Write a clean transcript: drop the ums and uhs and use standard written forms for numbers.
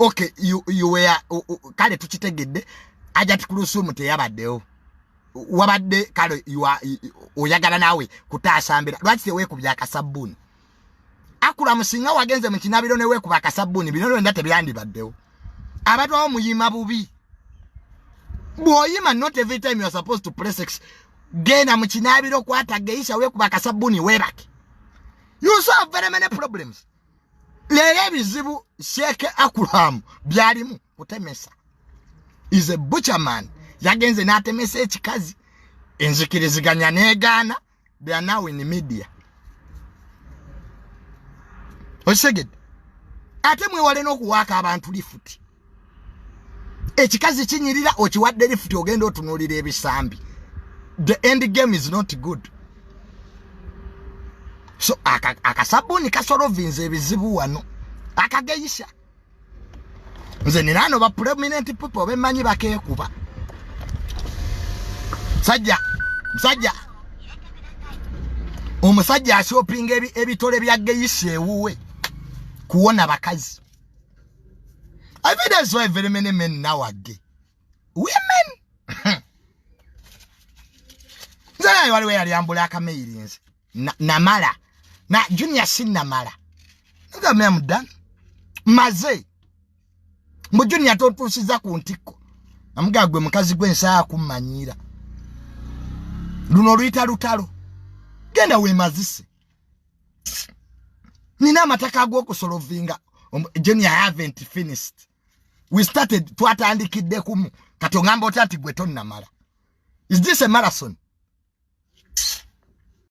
Okay, you were kale tukitegedde ajati kulusumu teyabaddewo wabadde kale oyagala nawe kutaasambira lwaki Tewekubye Akasabuuni Acram singa wagenze mu kinabiro ne Tewekubye Akasabuuni bino nda tebyandibaddewo abantu abo muyima bubi bwoyima not every time you are supposed to press X genda mu kinabiro kwata geisha Tewekubye Akasabuuni webake you solve very many problems lere bizibu Sheikh Acram byalimu kutemesa is a butcher man yagenze natemesa ekikazi enzikiriziganya negana they are now in the media oseged ate mwewale n'okuwaaka abantu lifuti ekikazi kinyirira okiwadde lifuti ogenda otunuulira ebisambi the end game is not good so Akasabuuni kasolovinze ebizibu wano akageyisha nze nirano ba prominent people bemanyi bakeekuba musajja omusajja ashopinga ebitole bya geyisha ewuwe kuona bakazi I think that's why very many men nowadays women nzala waliwe yaliambula akameiri nze namala na junior sinamala nga me am done maze mu junior totusiza ku ntiko namugagwe mukazi gwensa kumanyira luno luyita lutalo genda we mazise nina mataka go kusolovinga junior haven't finished we started twatandikidde kumu kati ongamba otati gwe tonnamala is this a marathon